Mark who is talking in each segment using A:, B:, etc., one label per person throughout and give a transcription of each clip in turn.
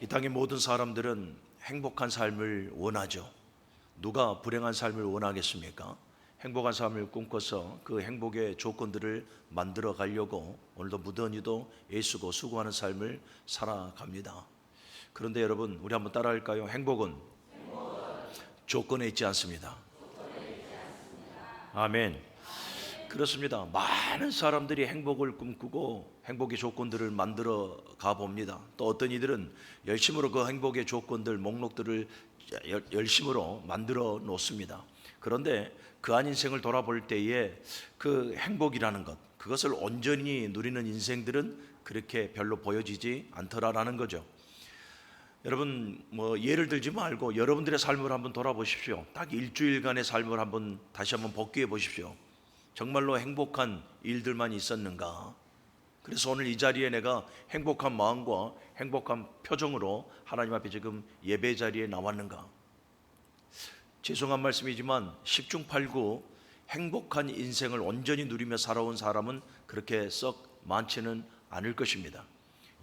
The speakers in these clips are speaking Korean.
A: 이 땅의 모든 사람들은 행복한 삶을 원하죠. 누가 불행한 삶을 원하겠습니까? 행복한 삶을 꿈꿔서 그 행복의 조건들을 만들어 가려고 오늘도 무던히도 애쓰고 수고하는 삶을 살아갑니다. 그런데 여러분, 우리 한번 따라할까요? 행복은 조건에 있지 않습니다. 아멘. 그렇습니다. 많은 사람들이 행복을 꿈꾸고 행복의 조건들을 만들어 가봅니다. 또 어떤 이들은 열심으로 그 행복의 조건들, 목록들을 열심으로 만들어 놓습니다. 그런데 그 안 인생을 돌아볼 때에 그 행복이라는 것, 그것을 온전히 누리는 인생들은 그렇게 별로 보여지지 않더라라는 거죠. 여러분, 예를 들지 말고 여러분들의 삶을 한번 돌아보십시오. 딱 일주일간의 삶을 다시 한번 복귀해 보십시오. 정말로 행복한 일들만 있었는가? 그래서 오늘 이 자리에 내가 행복한 마음과 행복한 표정으로 하나님 앞에 지금 예배 자리에 나왔는가? 죄송한 말씀이지만 10중 8구 행복한 인생을 온전히 누리며 살아온 사람은 그렇게 썩 많지는 않을 것입니다.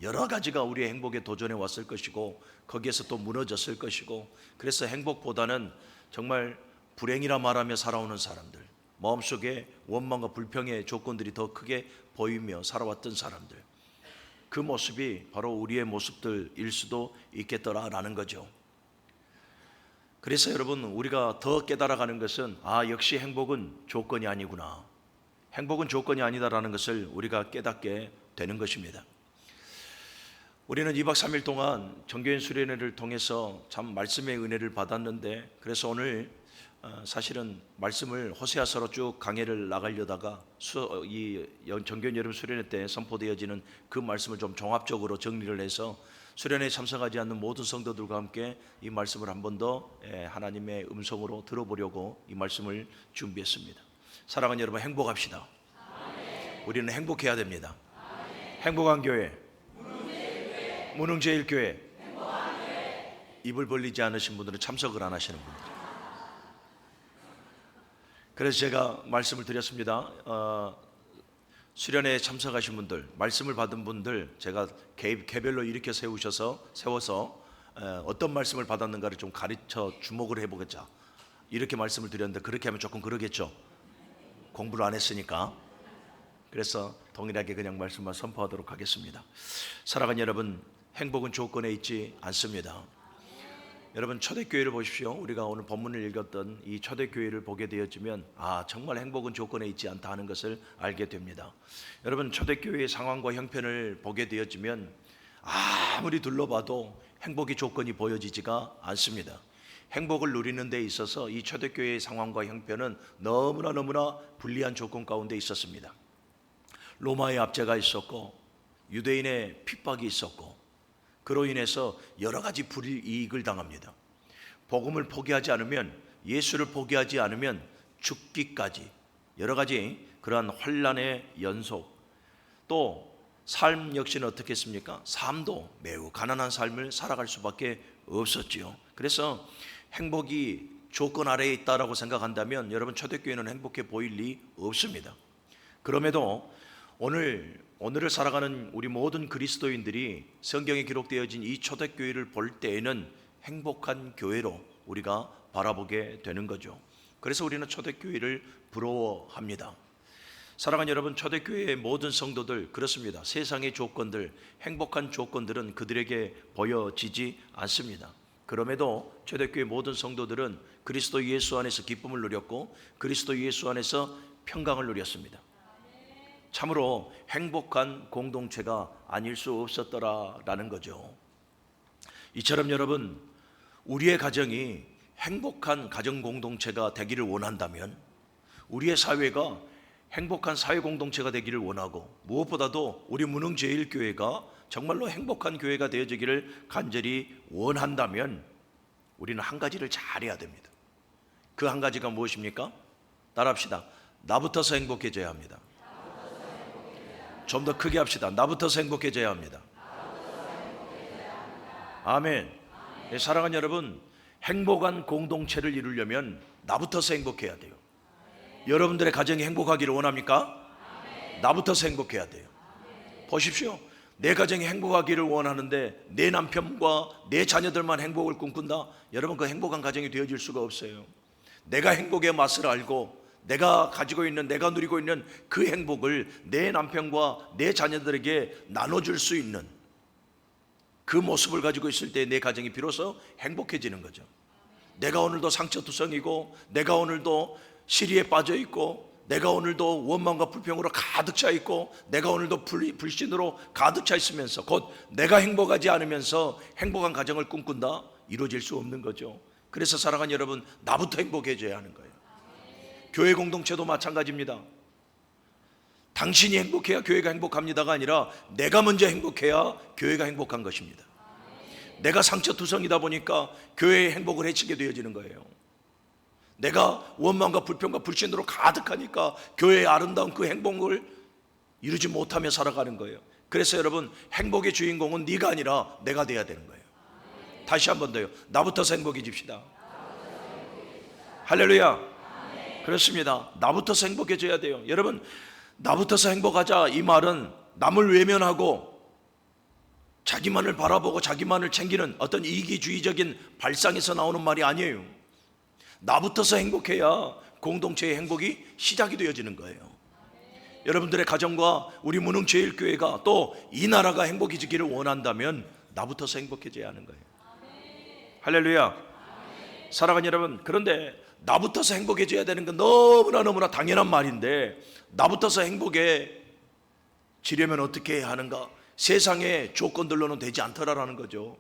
A: 여러 가지가 우리의 행복에 도전해 왔을 것이고 거기에서 또 무너졌을 것이고, 그래서 행복보다는 정말 불행이라 말하며 살아오는 사람들, 마음속에 원망과 불평의 조건들이 더 크게 보이며 살아왔던 사람들, 그 모습이 바로 우리의 모습들일 수도 있겠더라라는 거죠. 그래서 여러분, 우리가 더 깨달아가는 것은 역시 행복은 조건이 아니구나, 행복은 조건이 아니다라는 것을 우리가 깨닫게 되는 것입니다. 우리는 2박 3일 동안 정교인 수련회를 통해서 참 말씀의 은혜를 받았는데, 그래서 오늘 사실은 말씀을 호세아서로 쭉 강해를 나가려다가 이 정교인 여름 수련회 때 선포되어지는 그 말씀을 좀 종합적으로 정리를 해서 수련회에 참석하지 않는 모든 성도들과 함께 이 말씀을 한 번 더 하나님의 음성으로 들어보려고 이 말씀을 준비했습니다. 사랑하는 여러분, 행복합시다. 아멘. 우리는 행복해야 됩니다. 아멘. 행복한 교회, 무능제일교회, 입을 벌리지 않으신 분들은 참석을 안 하시는 분들. 그래서 제가 말씀을 드렸습니다. 수련회에 참석하신 분들, 말씀을 받은 분들, 제가 개별로 일으켜 세워서 어떤 말씀을 받았는가를 좀 가르쳐 주목을 해보겠자, 이렇게 말씀을 드렸는데, 그렇게 하면 조금 그러겠죠. 공부를 안 했으니까. 그래서 동일하게 그냥 말씀만 선포하도록 하겠습니다. 사랑하는 여러분, 행복은 조건에 있지 않습니다. 여러분, 초대교회를 보십시오. 우리가 오늘 본문을 읽었던 이 초대교회를 보게 되어지면 정말 행복은 조건에 있지 않다 하는 것을 알게 됩니다. 여러분, 초대교회의 상황과 형편을 보게 되어지면 아무리 둘러봐도 행복의 조건이 보여지지가 않습니다. 행복을 누리는 데 있어서 이 초대교회의 상황과 형편은 너무나 불리한 조건 가운데 있었습니다. 로마의 압제가 있었고 유대인의 핍박이 있었고, 그로 인해서 여러 가지 불이익을 당합니다. 복음을 포기하지 않으면, 예수를 포기하지 않으면 죽기까지 여러 가지 그러한 환난의 연속, 또 삶 역시는 어떻겠습니까? 삶도 매우 가난한 삶을 살아갈 수밖에 없었지요. 그래서 행복이 조건 아래에 있다라고 생각한다면 여러분, 초대교회는 행복해 보일 리 없습니다. 그럼에도 오늘을 살아가는 우리 모든 그리스도인들이 성경에 기록되어진 이 초대교회를 볼 때에는 행복한 교회로 우리가 바라보게 되는 거죠. 그래서 우리는 초대교회를 부러워합니다. 사랑하는 여러분, 초대교회의 모든 성도들 그렇습니다. 세상의 조건들, 행복한 조건들은 그들에게 보여지지 않습니다. 그럼에도 초대교회 모든 성도들은 그리스도 예수 안에서 기쁨을 누렸고 그리스도 예수 안에서 평강을 누렸습니다. 참으로 행복한 공동체가 아닐 수 없었더라라는 거죠. 이처럼 여러분, 우리의 가정이 행복한 가정 공동체가 되기를 원한다면, 우리의 사회가 행복한 사회 공동체가 되기를 원하고, 무엇보다도 우리 무능제일교회가 정말로 행복한 교회가 되어지기를 간절히 원한다면 우리는 한 가지를 잘해야 됩니다. 그 한 가지가 무엇입니까? 따라합시다. 나부터서 행복해져야 합니다. 좀 더 크게 합시다. 나부터서 행복해져야 합니다. 아멘. 사랑하는 여러분, 행복한 공동체를 이루려면 나부터서 행복해야 돼요. 여러분들의 가정이 행복하기를 원합니까? 나부터서 행복해야 돼요. 보십시오. 내 가정이 행복하기를 원하는데 내 남편과 내 자녀들만 행복을 꿈꾼다? 여러분, 그 행복한 가정이 되어질 수가 없어요. 내가 행복의 맛을 알고 내가 가지고 있는, 내가 누리고 있는 그 행복을 내 남편과 내 자녀들에게 나눠줄 수 있는 그 모습을 가지고 있을 때 내 가정이 비로소 행복해지는 거죠. 내가 오늘도 상처투성이고, 내가 오늘도 시리에 빠져 있고, 내가 오늘도 원망과 불평으로 가득 차 있고, 내가 오늘도 불신으로 가득 차 있으면서 곧 내가 행복하지 않으면서 행복한 가정을 꿈꾼다? 이루어질 수 없는 거죠. 그래서 사랑하는 여러분, 나부터 행복해져야 하는 거예요. 교회 공동체도 마찬가지입니다. 당신이 행복해야 교회가 행복합니다가 아니라 내가 먼저 행복해야 교회가 행복한 것입니다. 내가 상처투성이다 보니까 교회의 행복을 해치게 되어지는 거예요. 내가 원망과 불평과 불신으로 가득하니까 교회의 아름다운 그 행복을 이루지 못하며 살아가는 거예요. 그래서 여러분, 행복의 주인공은 네가 아니라 내가 돼야 되는 거예요. 다시 한 번 더요. 나부터서 행복해집시다. 할렐루야. 그렇습니다. 나부터서 행복해져야 돼요. 여러분, 나부터서 행복하자, 이 말은 남을 외면하고 자기만을 바라보고 자기만을 챙기는 어떤 이기주의적인 발상에서 나오는 말이 아니에요. 나부터서 행복해야 공동체의 행복이 시작이 되어지는 거예요. 여러분들의 가정과 우리 무능제일교회가 또 이 나라가 행복해지기를 원한다면 나부터서 행복해져야 하는 거예요. 할렐루야. 사랑하는 여러분, 그런데 나부터서 행복해져야 되는 건 너무나 당연한 말인데, 나부터서 행복해지려면 어떻게 해야 하는가? 세상의 조건들로는 되지 않더라라는 거죠.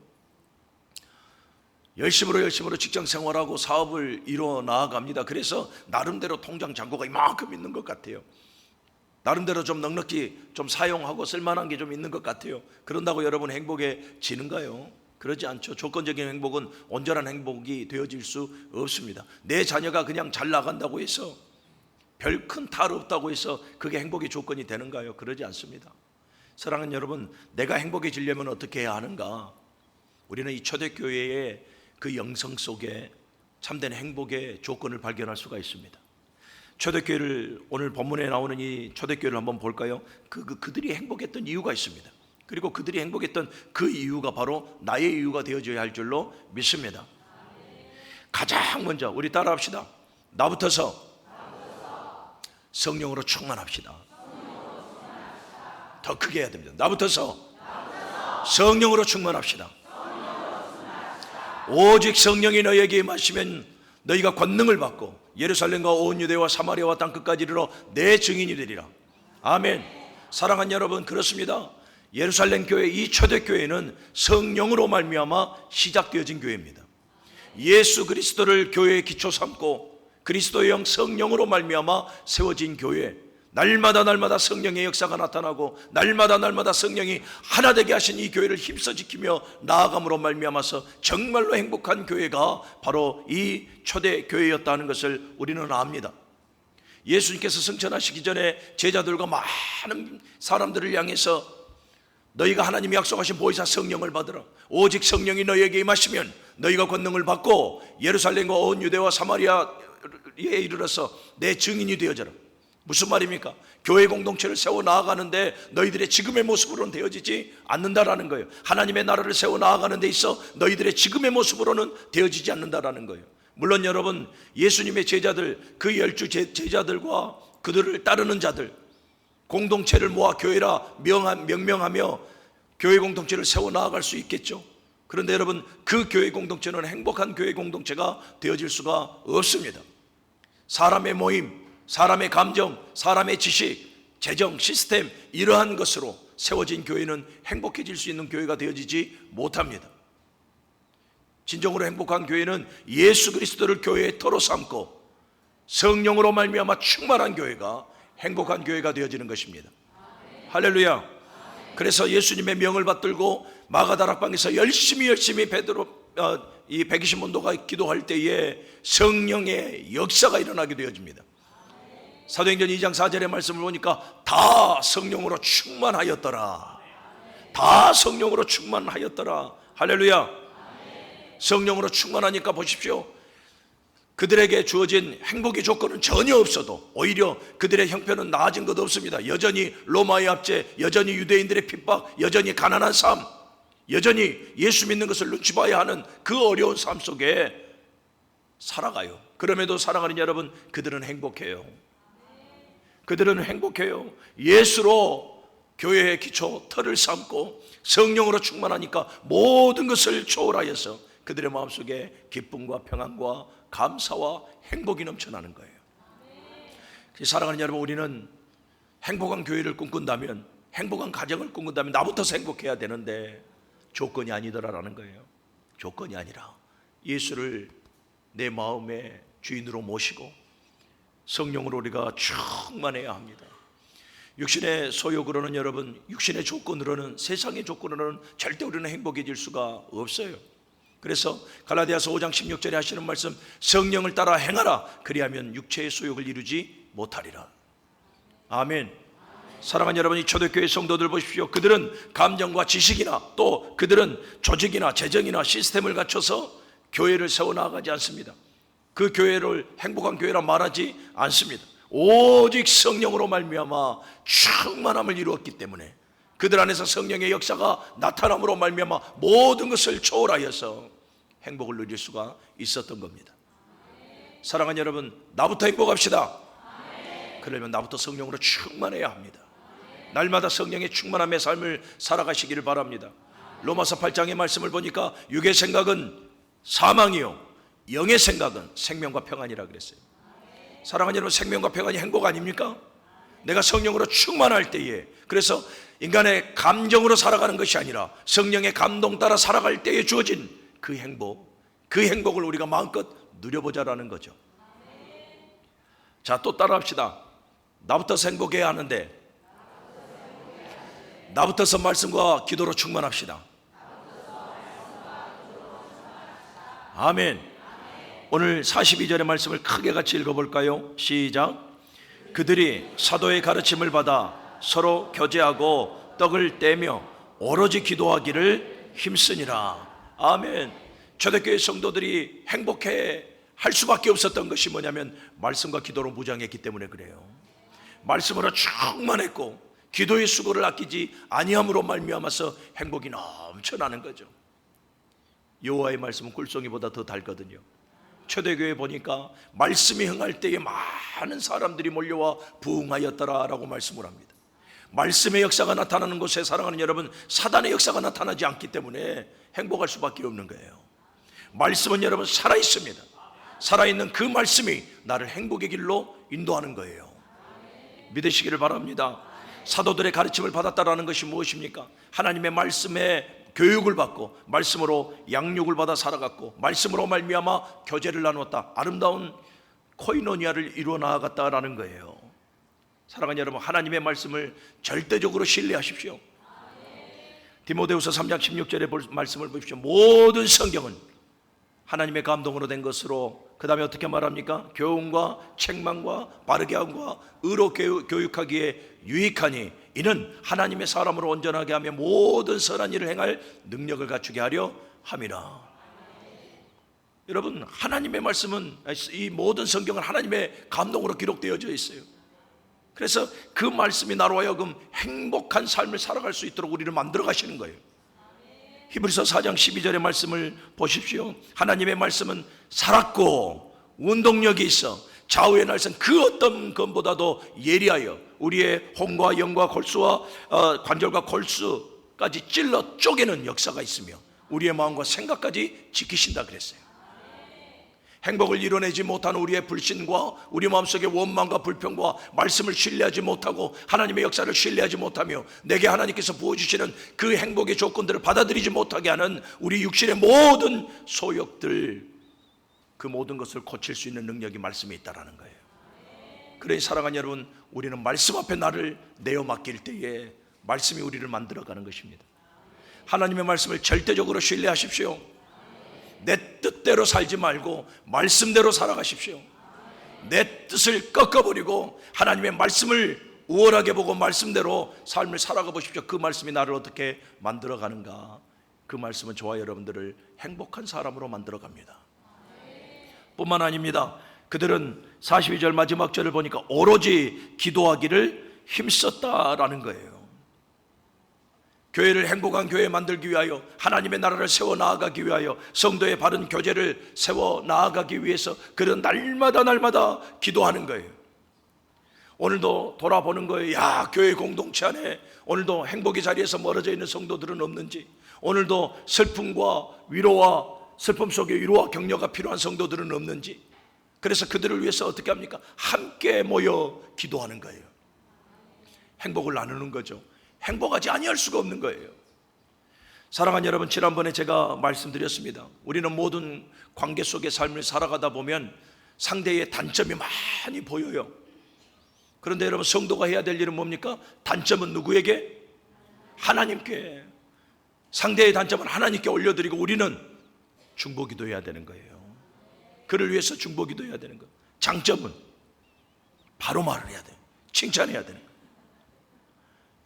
A: 열심으로 직장 생활하고 사업을 이뤄 나아갑니다. 그래서 나름대로 통장 잔고가 이만큼 있는 것 같아요. 나름대로 좀 넉넉히 좀 사용하고 쓸만한 게 좀 있는 것 같아요. 그런다고 여러분 행복해지는가요? 그러지 않죠. 조건적인 행복은 온전한 행복이 되어질 수 없습니다. 내 자녀가 그냥 잘 나간다고 해서, 별 큰 탈 없다고 해서 그게 행복의 조건이 되는가요? 그러지 않습니다. 사랑하는 여러분, 내가 행복해지려면 어떻게 해야 하는가? 우리는 이 초대교회의 그 영성 속에 참된 행복의 조건을 발견할 수가 있습니다. 초대교회를, 오늘 본문에 나오는 이 초대교회를 한번 볼까요? 그들이 행복했던 이유가 있습니다. 그리고 그들이 행복했던 그 이유가 바로 나의 이유가 되어줘야 할 줄로 믿습니다. 가장 먼저 우리 따라합시다. 나부터서 성령으로 충만합시다. 더 크게 해야 됩니다. 나부터서 성령으로 충만합시다. 오직 성령이 너희에게 임하시면 너희가 권능을 받고 예루살렘과 온 유대와 사마리아와 땅끝까지 이르러 내 증인이 되리라. 아멘. 사랑하는 여러분, 그렇습니다. 예루살렘 교회, 이 초대교회는 성령으로 말미암아 시작되어진 교회입니다. 예수 그리스도를 교회의 기초 삼고 그리스도의 영 성령으로 말미암아 세워진 교회, 날마다 성령의 역사가 나타나고 날마다 성령이 하나 되게 하신 이 교회를 힘써 지키며 나아감으로 말미암아서 정말로 행복한 교회가 바로 이 초대교회였다는 것을 우리는 압니다. 예수님께서 승천하시기 전에 제자들과 많은 사람들을 향해서 너희가 하나님이 약속하신 보혜사 성령을 받으라. 오직 성령이 너희에게 임하시면 너희가 권능을 받고 예루살렘과 온 유대와 사마리아에 이르러서 내 증인이 되어져라. 무슨 말입니까? 교회 공동체를 세워 나아가는데 너희들의 지금의 모습으로는 되어지지 않는다라는 거예요. 하나님의 나라를 세워 나아가는 데 있어 너희들의 지금의 모습으로는 되어지지 않는다라는 거예요. 물론 여러분, 예수님의 제자들, 그 12 제자들과 그들을 따르는 자들, 공동체를 모아 교회라 명명하며 교회 공동체를 세워 나아갈 수 있겠죠. 그런데 여러분, 그 교회 공동체는 행복한 교회 공동체가 되어질 수가 없습니다. 사람의 모임, 사람의 감정, 사람의 지식, 재정, 시스템, 이러한 것으로 세워진 교회는 행복해질 수 있는 교회가 되어지지 못합니다. 진정으로 행복한 교회는 예수 그리스도를 교회의 터로 삼고 성령으로 말미암아 충만한 교회가 행복한 교회가 되어지는 것입니다. 할렐루야. 그래서 예수님의 명을 받들고 마가다락방에서 열심히 베드로 이 120문도가 기도할 때에 성령의 역사가 일어나게 되어집니다. 사도행전 2장 4절의 말씀을 보니까 다 성령으로 충만하였더라. 다 성령으로 충만하였더라. 할렐루야. 성령으로 충만하니까 보십시오. 그들에게 주어진 행복의 조건은 전혀 없어도 오히려 그들의 형편은 나아진 것 없습니다. 여전히 로마의 압제, 여전히 유대인들의 핍박, 여전히 가난한 삶, 여전히 예수 믿는 것을 눈치 봐야 하는 그 어려운 삶 속에 살아가요. 그럼에도 사랑하는 여러분, 그들은 행복해요. 그들은 행복해요. 예수로 교회의 기초 틀을 삼고 성령으로 충만하니까 모든 것을 초월하여서 그들의 마음속에 기쁨과 평안과 감사와 행복이 넘쳐나는 거예요. 사랑하는 여러분, 우리는 행복한 교회를 꿈꾼다면, 행복한 가정을 꿈꾼다면 나부터서 행복해야 되는데 조건이 아니더라라는 거예요. 조건이 아니라 예수를 내 마음의 주인으로 모시고 성령으로 우리가 충만해야 합니다. 육신의 소욕으로는 여러분, 육신의 조건으로는, 세상의 조건으로는 절대 우리는 행복해질 수가 없어요. 그래서 갈라디아서 5장 16절에 하시는 말씀, 성령을 따라 행하라, 그리하면 육체의 소욕을 이루지 못하리라. 아멘. 사랑하는 여러분, 이 초대교회 성도들 보십시오. 그들은 감정과 지식이나 또 그들은 조직이나 재정이나 시스템을 갖춰서 교회를 세워나가지 않습니다. 그 교회를 행복한 교회라 말하지 않습니다. 오직 성령으로 말미암아 충만함을 이루었기 때문에, 그들 안에서 성령의 역사가 나타남으로 말미암아 모든 것을 초월하여서 행복을 누릴 수가 있었던 겁니다. 사랑하는 여러분, 나부터 행복합시다. 그러면 나부터 성령으로 충만해야 합니다. 날마다 성령의 충만함의 삶을 살아가시기를 바랍니다. 로마서 8장의 말씀을 보니까 육의 생각은 사망이요 영의 생각은 생명과 평안이라 그랬어요. 사랑하는 여러분, 생명과 평안이 행복 아닙니까? 내가 성령으로 충만할 때에, 그래서 인간의 감정으로 살아가는 것이 아니라 성령의 감동 따라 살아갈 때에 주어진 그 행복을 우리가 마음껏 누려보자라는 거죠. 자, 또 따라합시다. 나부터서 행복해야 하는데 나부터서 말씀과 기도로 충만합시다. 아멘. 오늘 42절의 말씀을 크게 같이 읽어볼까요? 시작. 그들이 사도의 가르침을 받아 서로 교제하고 떡을 떼며 오로지 기도하기를 힘쓰니라. 아멘. 초대교회 성도들이 행복해 할 수밖에 없었던 것이 뭐냐면 말씀과 기도로 무장했기 때문에 그래요. 말씀으로 충만했고 기도의 수고를 아끼지 아니함으로 말미암아서 행복이 넘쳐나는 거죠. 여호와의 말씀은 꿀송이보다 더 달거든요. 초대교회 보니까 말씀이 흥할 때에 많은 사람들이 몰려와 부흥하였더라라고 말씀을 합니다. 말씀의 역사가 나타나는 곳에, 사랑하는 여러분, 사단의 역사가 나타나지 않기 때문에 행복할 수밖에 없는 거예요. 말씀은 여러분 살아있습니다. 살아있는 그 말씀이 나를 행복의 길로 인도하는 거예요. 믿으시기를 바랍니다. 사도들의 가르침을 받았다라는 것이 무엇입니까? 하나님의 말씀에 교육을 받고 말씀으로 양육을 받아 살아갔고 말씀으로 말미암아 교제를 나누었다. 아름다운 코이노니아를 이루어 나아갔다라는 거예요. 사랑하는 여러분, 하나님의 말씀을 절대적으로 신뢰하십시오. 디모데후서 3장 16절의 말씀을 보십시오. 모든 성경은 하나님의 감동으로 된 것으로, 그 다음에 어떻게 말합니까? 교훈과 책망과 바르게 함과 의로 교육하기에 유익하니 이는 하나님의 사람으로 온전하게 하며 모든 선한 일을 행할 능력을 갖추게 하려 함이라. 여러분, 하나님의 말씀은, 이 모든 성경은 하나님의 감동으로 기록되어져 있어요. 그래서 그 말씀이 나로 하여금 행복한 삶을 살아갈 수 있도록 우리를 만들어 가시는 거예요. 히브리서 4장 12절의 말씀을 보십시오. 하나님의 말씀은 살았고 운동력이 있어 좌우의 날선 그 어떤 것보다도 예리하여 우리의 혼과 영과 골수와 관절과 골수까지 찔러 쪼개는 역사가 있으며 우리의 마음과 생각까지 지키신다 그랬어요. 행복을 이뤄내지 못한 우리의 불신과 우리 마음속의 원망과 불평과 말씀을 신뢰하지 못하고 하나님의 역사를 신뢰하지 못하며 내게 하나님께서 부어주시는 그 행복의 조건들을 받아들이지 못하게 하는 우리 육신의 모든 소욕들, 그 모든 것을 고칠 수 있는 능력이 말씀에 있다는 거예요. 그러니 사랑하는 여러분, 우리는 말씀 앞에 나를 내어 맡길 때에 말씀이 우리를 만들어가는 것입니다. 하나님의 말씀을 절대적으로 신뢰하십시오. 내 뜻대로 살지 말고 말씀대로 살아가십시오. 내 뜻을 꺾어버리고 하나님의 말씀을 우월하게 보고 말씀대로 삶을 살아가 보십시오. 그 말씀이 나를 어떻게 만들어가는가? 그 말씀은 저와 여러분들을 행복한 사람으로 만들어갑니다. 뿐만 아닙니다. 그들은 42절 마지막 절을 보니까 오로지 기도하기를 힘썼다라는 거예요. 교회를 행복한 교회 만들기 위하여, 하나님의 나라를 세워 나아가기 위하여, 성도의 바른 교제를 세워 나아가기 위해서 그들은 날마다 기도하는 거예요. 오늘도 돌아보는 거예요. 야, 교회 공동체 안에 오늘도 행복의 자리에서 멀어져 있는 성도들은 없는지, 오늘도 슬픔과 위로와 슬픔 속에 위로와 격려가 필요한 성도들은 없는지, 그래서 그들을 위해서 어떻게 합니까? 함께 모여 기도하는 거예요. 행복을 나누는 거죠. 행복하지 아니할 수가 없는 거예요. 사랑하는 여러분, 지난번에 제가 말씀드렸습니다. 우리는 모든 관계 속의 삶을 살아가다 보면 상대의 단점이 많이 보여요. 그런데 여러분, 성도가 해야 될 일은 뭡니까? 단점은 누구에게? 하나님께. 상대의 단점은 하나님께 올려드리고 우리는 중보기도 해야 되는 거예요. 그를 위해서 중보기도 해야 되는 거예요. 장점은 바로 말을 해야 돼요. 칭찬해야 되는 거예요.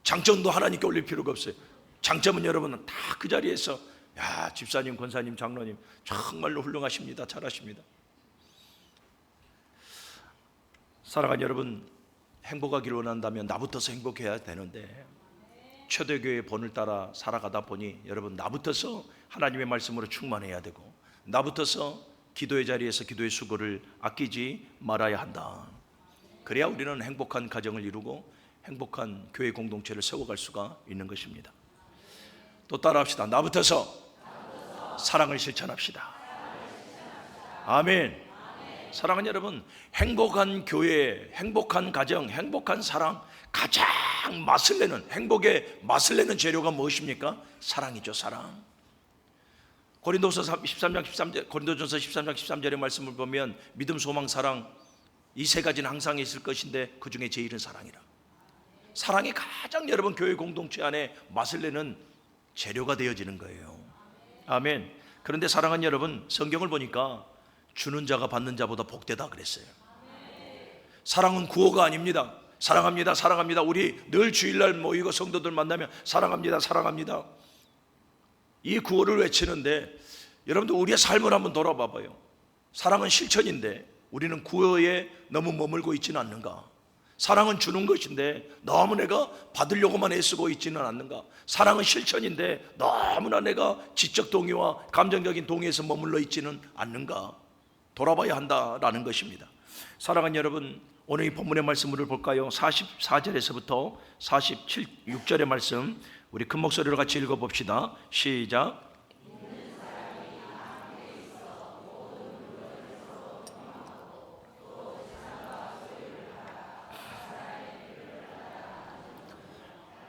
A: 장점도 하나님께 올릴 필요가 없어요. 장점은 여러분은 다 그 자리에서, 야, 집사님, 권사님, 장로님 정말로 훌륭하십니다. 잘하십니다. 사랑하는 여러분, 행복하기를 원한다면 나부터서 행복해야 되는데, 초대교회의 본을 따라 살아가다 보니 여러분, 나부터서 하나님의 말씀으로 충만해야 되고, 나부터서 기도의 자리에서 기도의 수고를 아끼지 말아야 한다. 그래야 우리는 행복한 가정을 이루고 행복한 교회 공동체를 세워갈 수가 있는 것입니다. 또 따라합시다. 나부터서 사랑을 실천합시다. 아멘. 사랑하는 여러분, 행복한 교회, 행복한 가정, 행복한 사랑, 가장 맛을 내는, 행복의 맛을 내는 재료가 무엇입니까? 사랑이죠. 사랑. 고린도전서 13장 13절의 말씀을 보면 믿음, 소망, 사랑, 이 세 가지는 항상 있을 것인데 그 중에 제일은 사랑이라. 사랑이 가장 여러분 교회 공동체 안에 맛을 내는 재료가 되어지는 거예요. 아멘. 그런데 사랑하는 여러분, 성경을 보니까 주는 자가 받는 자보다 복되다 그랬어요. 사랑은 구호가 아닙니다. 사랑합니다, 사랑합니다. 우리 늘 주일날 모이고 성도들 만나면 사랑합니다, 사랑합니다, 이 구호를 외치는데, 여러분들 우리의 삶을 한번 돌아봐봐요. 사랑은 실천인데 우리는 구호에 너무 머물고 있지는 않는가? 사랑은 주는 것인데 너무 내가 받으려고만 애쓰고 있지는 않는가? 사랑은 실천인데 너무나 내가 지적 동의와 감정적인 동의에서 머물러 있지는 않는가? 돌아봐야 한다라는 것입니다. 사랑하는 여러분, 오늘 이 본문의 말씀을 볼까요? 44절에서부터 46절의 말씀 우리 큰 목소리로 같이 읽어봅시다. 시작.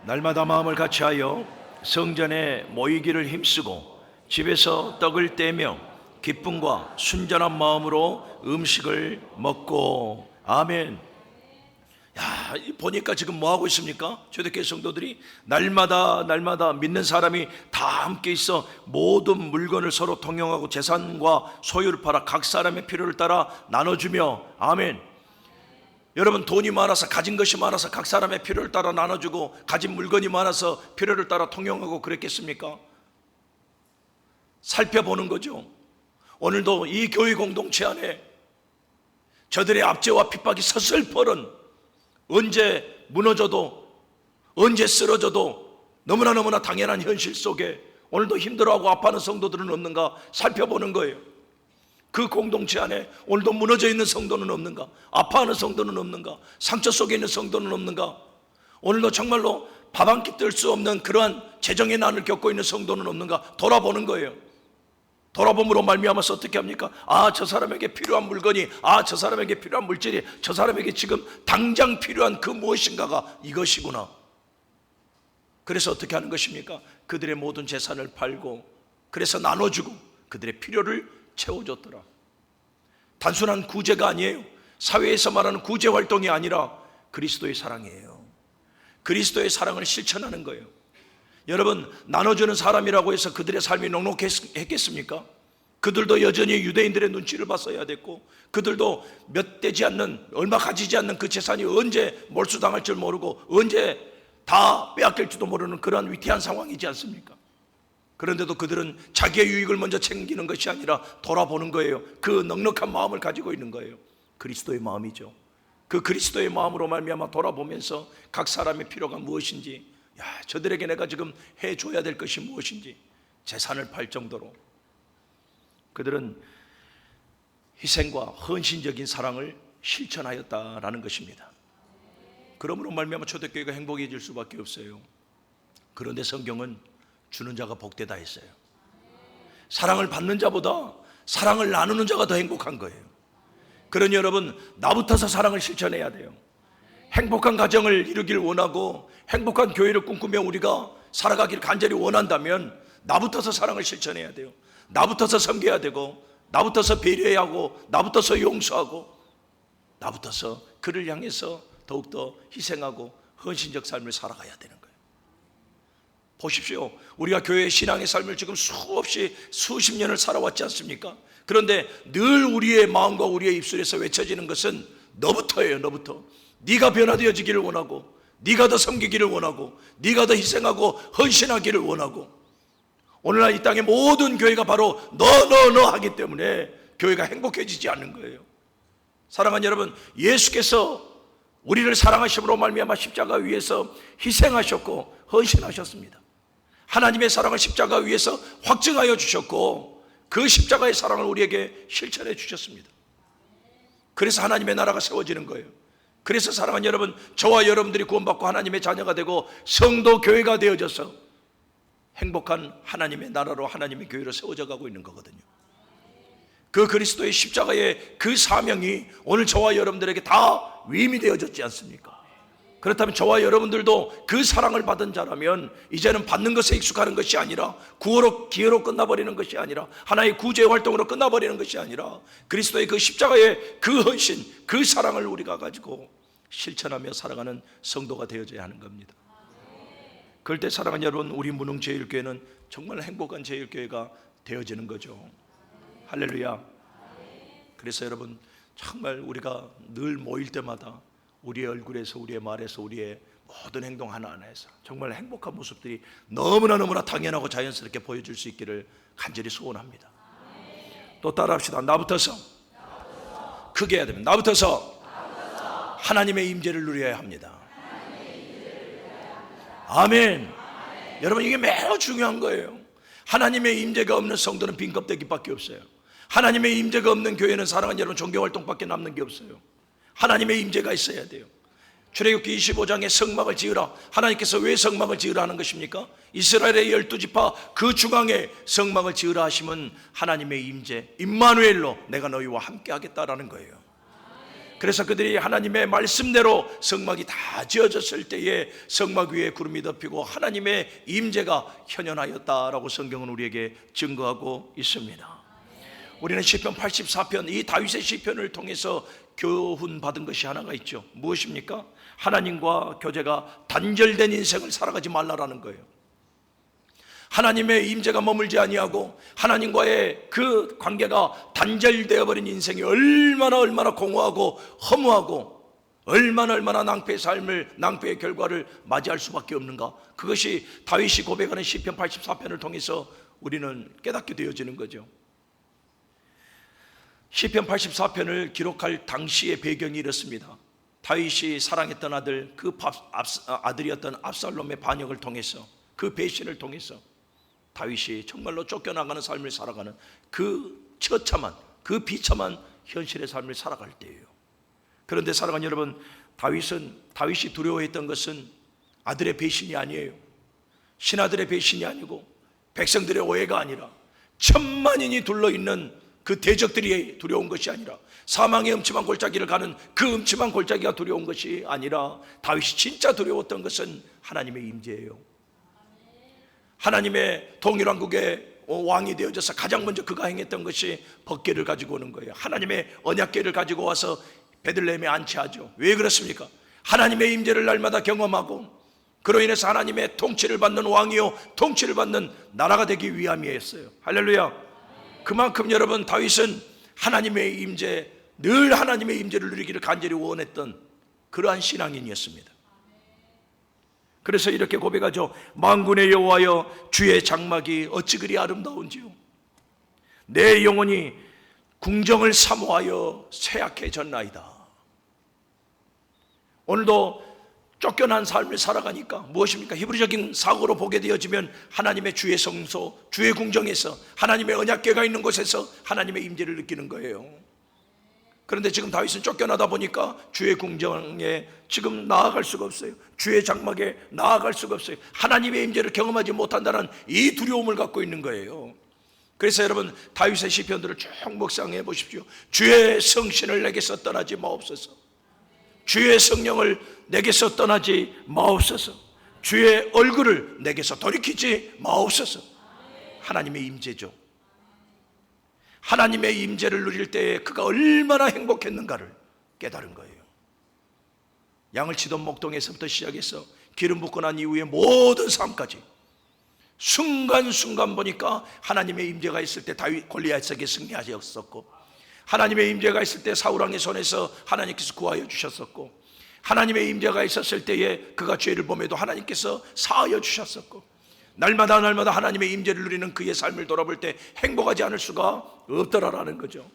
A: 날마다 마음을 같이하여 성전에 모이기를 힘쓰고 집에서 떡을 떼며 기쁨과 순전한 마음으로 음식을 먹고. 아멘. 야, 보니까 지금 뭐 하고 있습니까? 초대교회 성도들이 날마다 믿는 사람이 다 함께 있어 모든 물건을 서로 통용하고 재산과 소유를 팔아 각 사람의 필요를 따라 나눠주며. 아멘. 여러분, 돈이 많아서, 가진 것이 많아서 각 사람의 필요를 따라 나눠주고, 가진 물건이 많아서 필요를 따라 통용하고 그랬겠습니까? 살펴보는 거죠. 오늘도 이 교회 공동체 안에 저들의 압제와 핍박이 서슬퍼른, 언제 무너져도, 언제 쓰러져도 너무나 당연한 현실 속에 오늘도 힘들어하고 아파하는 성도들은 없는가 살펴보는 거예요. 그 공동체 안에 오늘도 무너져 있는 성도는 없는가? 아파하는 성도는 없는가? 상처 속에 있는 성도는 없는가? 오늘도 정말로 밥 한 끼 뜰 수 없는 그러한 재정의 난을 겪고 있는 성도는 없는가? 돌아보는 거예요. 돌아봄으로 말미암아서 어떻게 합니까? 아, 저 사람에게 필요한 물건이, 아, 저 사람에게 필요한 물질이, 저 사람에게 지금 당장 필요한 그 무엇인가가 이것이구나. 그래서 어떻게 하는 것입니까? 그들의 모든 재산을 팔고, 그래서 나눠주고 그들의 필요를 채워줬더라. 단순한 구제가 아니에요. 사회에서 말하는 구제 활동이 아니라 그리스도의 사랑이에요. 그리스도의 사랑을 실천하는 거예요. 여러분, 나눠주는 사람이라고 해서 그들의 삶이 넉넉했겠습니까? 그들도 여전히 유대인들의 눈치를 봤어야 됐고, 그들도 몇 되지 않는, 얼마 가지지 않는 그 재산이 언제 몰수당할 줄 모르고 언제 다 빼앗길지도 모르는 그러한 위태한 상황이지 않습니까? 그런데도 그들은 자기의 유익을 먼저 챙기는 것이 아니라 돌아보는 거예요. 그 넉넉한 마음을 가지고 있는 거예요. 그리스도의 마음이죠. 그 그리스도의 마음으로 말미암아 돌아보면서 각 사람의 필요가 무엇인지, 저들에게 내가 지금 해줘야 될 것이 무엇인지 재산을 팔 정도로 그들은 희생과 헌신적인 사랑을 실천하였다라는 것입니다. 그러므로 말미암아 초대교회가 행복해질 수밖에 없어요. 그런데 성경은 주는 자가 복되다 했어요. 사랑을 받는 자보다 사랑을 나누는 자가 더 행복한 거예요. 그러니 여러분, 나부터서 사랑을 실천해야 돼요. 행복한 가정을 이루길 원하고 행복한 교회를 꿈꾸며 우리가 살아가길 간절히 원한다면 나부터서 사랑을 실천해야 돼요. 나부터서 섬겨야 되고, 나부터서 배려해야 하고, 나부터서 용서하고, 나부터서 그를 향해서 더욱더 희생하고 헌신적 삶을 살아가야 되는 거예요. 보십시오. 우리가 교회의 신앙의 삶을 지금 수없이 수십 년을 살아왔지 않습니까? 그런데 늘 우리의 마음과 우리의 입술에서 외쳐지는 것은 너부터예요. 너부터. 네가 변화되어지기를 원하고, 네가 더 섬기기를 원하고, 네가 더 희생하고 헌신하기를 원하고. 오늘날 이 땅의 모든 교회가 바로 너 하기 때문에 교회가 행복해지지 않는 거예요. 사랑하는 여러분, 예수께서 우리를 사랑하심으로 말미암아 십자가 위에서 희생하셨고 헌신하셨습니다. 하나님의 사랑을 십자가 위에서 확증하여 주셨고 그 십자가의 사랑을 우리에게 실천해 주셨습니다. 그래서 하나님의 나라가 세워지는 거예요. 그래서 사랑하는 여러분, 저와 여러분들이 구원받고 하나님의 자녀가 되고 성도 교회가 되어져서 행복한 하나님의 나라로, 하나님의 교회로 세워져 가고 있는 거거든요. 그 그리스도의 십자가의 그 사명이 오늘 저와 여러분들에게 다 위임이 되어졌지 않습니까? 그렇다면 저와 여러분들도 그 사랑을 받은 자라면 이제는 받는 것에 익숙하는 것이 아니라 구호로, 기회로 끝나버리는 것이 아니라 하나의 구제 활동으로 끝나버리는 것이 아니라 그리스도의 그 십자가의 그 헌신, 그 사랑을 우리가 가지고 실천하며 살아가는 성도가 되어져야 하는 겁니다. 그럴 때 사랑하는 여러분, 우리 무능제일교회는 정말 행복한 제일교회가 되어지는 거죠. 할렐루야. 그래서 여러분, 정말 우리가 늘 모일 때마다 우리의 얼굴에서, 우리의 말에서, 우리의 모든 행동 하나하나에서 정말 행복한 모습들이 너무나 당연하고 자연스럽게 보여줄 수 있기를 간절히 소원합니다. 또 따라합시다. 나부터서 크게 해야 됩니다. 나부터서 하나님의 임재를 누려야 합니다. 아멘. 여러분, 이게 매우 중요한 거예요. 하나님의 임재가 없는 성도는 빈 껍데기밖에 없어요. 하나님의 임재가 없는 교회는 사랑하는 여러분 종교활동밖에 남는 게 없어요. 하나님의 임재가 있어야 돼요. 출애굽기 25장에 성막을 지으라. 하나님께서 왜 성막을 지으라 하는 것입니까? 이스라엘의 12지파 그 중앙에 성막을 지으라 하시면 하나님의 임재, 임마누엘로 내가 너희와 함께 하겠다라는 거예요. 그래서 그들이 하나님의 말씀대로 성막이 다 지어졌을 때에 성막 위에 구름이 덮이고 하나님의 임재가 현현하였다라고 성경은 우리에게 증거하고 있습니다. 우리는 시편 84편, 이 다윗의 시편을 통해서 교훈받은 것이 하나가 있죠. 무엇입니까? 하나님과 교제가 단절된 인생을 살아가지 말라라는 거예요. 하나님의 임재가 머물지 아니하고 하나님과의 그 관계가 단절되어 버린 인생이 얼마나 공허하고 허무하고 얼마나 낭패의 삶을, 낭패의 결과를 맞이할 수밖에 없는가. 그것이 다윗이 고백하는 시편 84편을 통해서 우리는 깨닫게 되어지는 거죠. 시편 84편을 기록할 당시의 배경이 이렇습니다. 다윗이 사랑했던 아들, 그 아들이었던 압살롬의 반역을 통해서, 그 배신을 통해서 다윗이 정말로 쫓겨나가는 삶을 살아가는 그 처참한, 그 비참한 현실의 삶을 살아갈 때예요. 그런데 사랑하는 여러분, 다윗이 두려워했던 것은 아들의 배신이 아니에요. 신하들의 배신이 아니고 백성들의 오해가 아니라 천만인이 둘러있는 그 대적들이 두려운 것이 아니라 사망의 음침한 골짜기를 가는 그 음침한 골짜기가 두려운 것이 아니라 다윗이 진짜 두려웠던 것은 하나님의 임재예요. 하나님의 동일왕국의 왕이 되어져서 가장 먼저 그가 행했던 것이 법궤를 가지고 오는 거예요. 하나님의 언약궤를 가지고 와서 베들레헴에 안치하죠. 왜 그렇습니까? 하나님의 임재를 날마다 경험하고 그로 인해서 하나님의 통치를 받는 왕이요 통치를 받는 나라가 되기 위함이었어요. 할렐루야. 그만큼 여러분, 다윗은 하나님의 임재, 늘 하나님의 임재를 누리기를 간절히 원했던 그러한 신앙인이었습니다. 그래서 이렇게 고백하죠. 만군의 여호와여, 주의 장막이 어찌 그리 아름다운지요. 내 영혼이 궁정을 사모하여 쇠약해졌나이다. 오늘도 쫓겨난 삶을 살아가니까 무엇입니까? 히브리적인 사고로 보게 되어지면 하나님의 주의 성소, 주의 궁정에서, 하나님의 언약궤가 있는 곳에서 하나님의 임재를 느끼는 거예요. 그런데 지금 다윗은 쫓겨나다 보니까 주의 궁정에 지금 나아갈 수가 없어요. 주의 장막에 나아갈 수가 없어요. 하나님의 임재를 경험하지 못한다는 이 두려움을 갖고 있는 거예요. 그래서 여러분, 다윗의 시편들을 쭉 묵상해 보십시오. 주의 성신을 내게서 떠나지 마옵소서. 주의 성령을 내게서 떠나지 마옵소서. 주의 얼굴을 내게서 돌이키지 마옵소서. 하나님의 임재죠. 하나님의 임재를 누릴 때에 그가 얼마나 행복했는가를 깨달은 거예요. 양을 치던 목동에서부터 시작해서 기름 붓고 난 이후의 모든 삶까지 순간순간 보니까 하나님의 임재가 있을 때 다윗 골리앗에게 승리하셨었고, 하나님의 임재가 있을 때 사울왕의 손에서 하나님께서 구하여 주셨었고, 하나님의 임재가 있었을 때에 그가 죄를 범해도 하나님께서 사하여 주셨었고, 날마다 하나님의 임재를 누리는 그의 삶을 돌아볼 때 행복하지 않을 수가 없더라라는 거죠.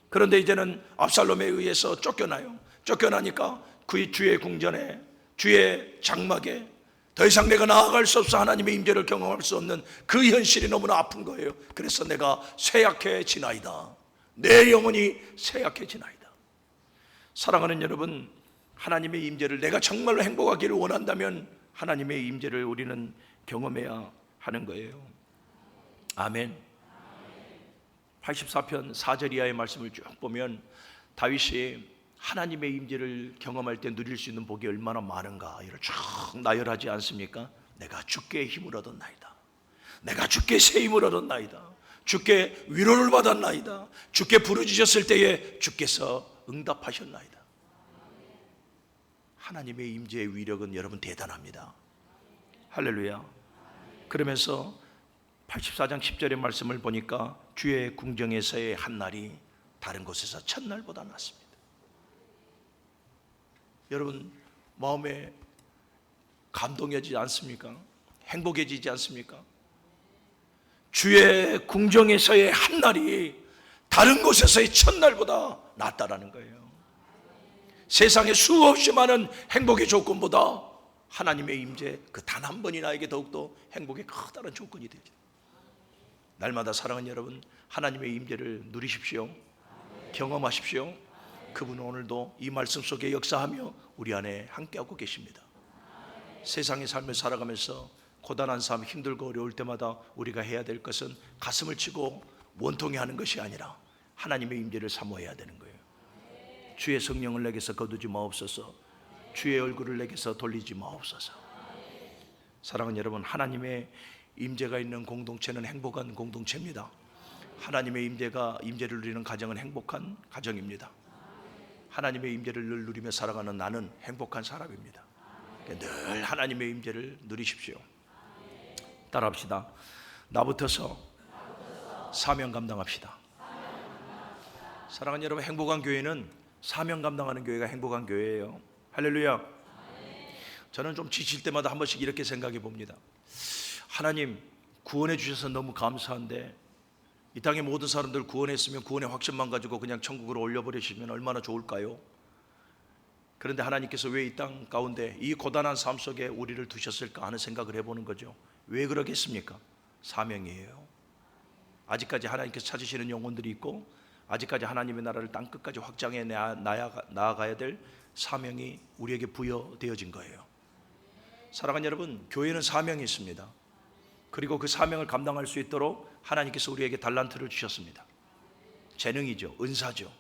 A: 그런데 이제는 압살롬에 의해서 쫓겨나요. 쫓겨나니까 그 주의 궁전에, 주의 장막에 더 이상 내가 나아갈 수 없어 하나님의 임재를 경험할 수 없는 그 현실이 너무나 아픈 거예요. 그래서 내가 쇠약해지나이다. 내 영혼이 쇠약해지나이다. 사랑하는 여러분, 하나님의 임재를 내가 정말로 행복하기를 원한다면 하나님의 임재를 우리는 경험해야 하는 거예요. 아멘. 84편 4절 이하의 말씀을 쭉 보면 다윗이 하나님의 임재를 경험할 때 누릴 수 있는 복이 얼마나 많은가 이를 쭉 나열하지 않습니까? 내가 주께 힘을 얻었나이다. 내가 주께 새 힘을 얻었나이다. 주께 위로를 받았나이다. 주께 부르짖었을 때에 주께서 응답하셨나이다. 하나님의 임재의 위력은 여러분 대단합니다. 할렐루야. 그러면서 84장 10절의 말씀을 보니까 주의 궁정에서의 한날이 다른 곳에서 첫날보다 낫습니다. 여러분, 마음에 감동해지지 않습니까? 행복해지지 않습니까? 주의 궁정에서의 한날이 다른 곳에서의 첫날보다 낫다라는 거예요. 세상에 수없이 많은 행복의 조건보다 하나님의 임재 그 단 한 번이 나에게 더욱더 행복의 커다란 조건이 되죠. 날마다 사랑하는 여러분, 하나님의 임재를 누리십시오. 경험하십시오. 그분은 오늘도 이 말씀 속에 역사하며 우리 안에 함께하고 계십니다. 세상의 삶을 살아가면서 고단한 삶, 힘들고 어려울 때마다 우리가 해야 될 것은 가슴을 치고 원통해 하는 것이 아니라 하나님의 임재를 사모해야 되는 거예요. 주의 성령을 내게서 거두지 마옵소서. 주의 얼굴을 내게서 돌리지 마옵소서. 사랑하는 여러분, 하나님의 임재가 있는 공동체는 행복한 공동체입니다. 하나님의 임재를 누리는 가정은 행복한 가정입니다. 하나님의 임재를 늘 누리며 살아가는 나는 행복한 사람입니다. 늘 하나님의 임재를 누리십시오. 따라합시다. 나부터서 사명 감당합시다. 사랑하는 여러분, 행복한 교회는 사명 감당하는 교회가 행복한 교회예요. 할렐루야. 저는 좀 지칠 때마다 한 번씩 이렇게 생각해 봅니다. 하나님, 구원해 주셔서 너무 감사한데 이 땅의 모든 사람들 구원했으면 구원의 확신만 가지고 그냥 천국으로 올려버리시면 얼마나 좋을까요? 그런데 하나님께서 왜 이 땅 가운데 이 고단한 삶 속에 우리를 두셨을까 하는 생각을 해보는 거죠. 왜 그러겠습니까? 사명이에요. 아직까지 하나님께서 찾으시는 영혼들이 있고, 아직까지 하나님의 나라를 땅 끝까지 확장해 나아가야 될 사명이 우리에게 부여되어진 거예요. 사랑하는 여러분, 교회는 사명이 있습니다. 그리고 그 사명을 감당할 수 있도록 하나님께서 우리에게 달란트를 주셨습니다. 재능이죠. 은사죠.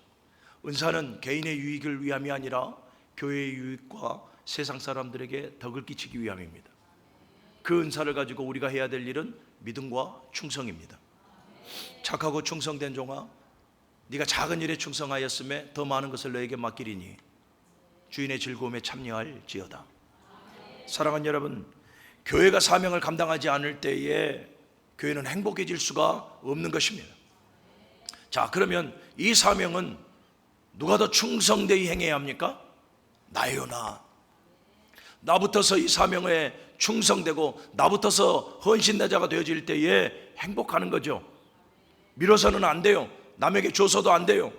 A: 은사는 개인의 유익을 위함이 아니라 교회의 유익과 세상 사람들에게 덕을 끼치기 위함입니다. 그 은사를 가지고 우리가 해야 될 일은 믿음과 충성입니다. 착하고 충성된 종아, 네가 작은 일에 충성하였음에 더 많은 것을 너에게 맡기리니 주인의 즐거움에 참여할지어다. 사랑하는 여러분, 교회가 사명을 감당하지 않을 때에 교회는 행복해질 수가 없는 것입니다. 자, 그러면 이 사명은 누가 더 충성되이 행해야 합니까? 나예요, 나. 나부터서 이 사명에 충성되고 나부터서 헌신자가 되어질 때에 행복하는 거죠. 밀어서는 안 돼요. 남에게 줘서도 안 돼요.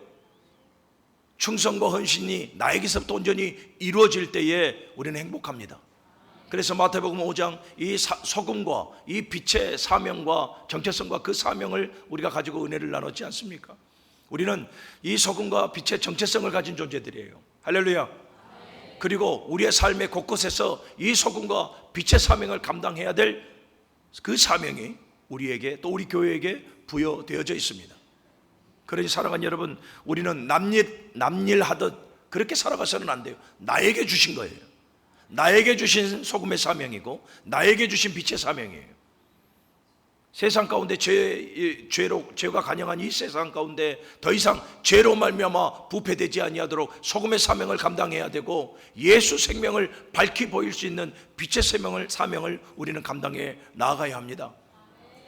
A: 충성과 헌신이 나에게서부터 온전히 이루어질 때에 우리는 행복합니다. 그래서 마태복음 5장 이 소금과 이 빛의 사명과 정체성과 그 사명을 우리가 가지고 은혜를 나눴지 않습니까? 우리는 이 소금과 빛의 정체성을 가진 존재들이에요. 할렐루야. 그리고 우리의 삶의 곳곳에서 이 소금과 빛의 사명을 감당해야 될 그 사명이 우리에게 또 우리 교회에게 부여되어져 있습니다. 그러니 사랑하는 여러분, 우리는 남일하듯 그렇게 살아가서는 안 돼요. 나에게 주신 거예요. 나에게 주신 소금의 사명이고 나에게 주신 빛의 사명이에요. 세상 가운데 죄가 간영한 이 세상 가운데 더 이상 죄로 말미암아 부패되지 아니하도록 소금의 사명을 감당해야 되고 예수 생명을 밝히 보일 수 있는 빛의 사명을 우리는 감당해 나아가야 합니다.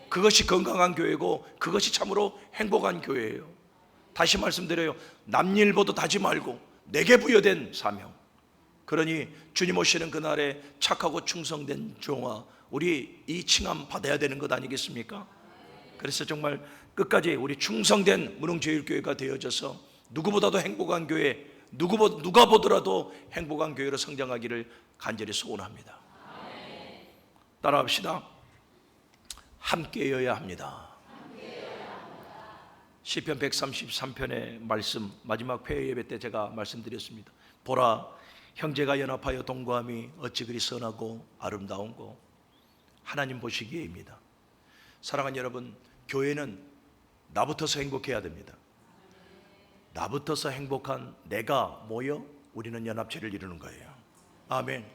A: 그것이 건강한 교회고 그것이 참으로 행복한 교회예요. 다시 말씀드려요. 남일 보듯하지 말고 내게 부여된 사명. 그러니 주님 오시는 그날에 착하고 충성된 종아, 우리 이 칭함 받아야 되는 것 아니겠습니까? 그래서 정말 끝까지 우리 충성된 무능제일교회가 되어져서 누구보다도 행복한 교회, 누가 보더라도 행복한 교회로 성장하기를 간절히 소원합니다. 따라합시다. 함께여야 합니다. 시편 133편의 말씀, 마지막 회의 예배 때 제가 말씀드렸습니다. 보라, 형제가 연합하여 동거함이 어찌 그리 선하고 아름다운고. 하나님 보시기에입니다. 사랑하는 여러분, 교회는 나부터서 행복해야 됩니다. 나부터서 행복한 내가 모여 우리는 연합체를 이루는 거예요. 아멘.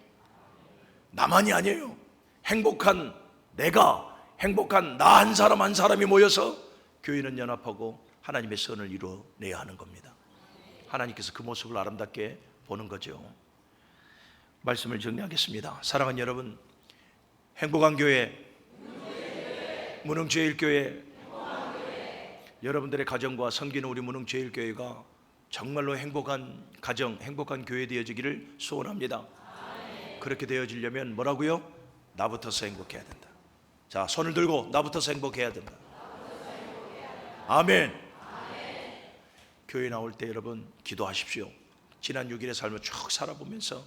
A: 나만이 아니에요. 행복한 내가, 행복한 나 한 사람 한 사람이 모여서 교회는 연합하고 하나님의 선을 이루어내야 하는 겁니다. 하나님께서 그 모습을 아름답게 보는 거죠. 말씀을 정리하겠습니다. 사랑하는 여러분, 행복한 교회, 무능제일교회, 여러분들의 가정과 섬기는 우리 무능제일교회가 정말로 행복한 가정, 행복한 교회 되어지기를 소원합니다. 그렇게 되어지려면 뭐라고요? 나부터서 행복해야 된다. 자, 손을 들고 나부터서 행복해야 된다. 아멘. 교회 나올 때 여러분 기도하십시오. 지난 6일의 삶을 쭉 살아보면서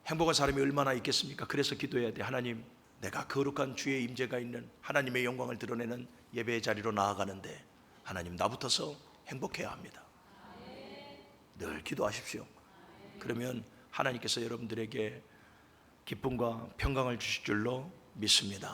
A: 행복한 사람이 얼마나 있겠습니까? 그래서 기도해야 돼. 하나님, 내가 거룩한 주의 임재가 있는 하나님의 영광을 드러내는 예배의 자리로 나아가는데 하나님, 나부터서 행복해야 합니다. 늘 기도하십시오. 그러면 하나님께서 여러분들에게 기쁨과 평강을 주실 줄로 믿습니다.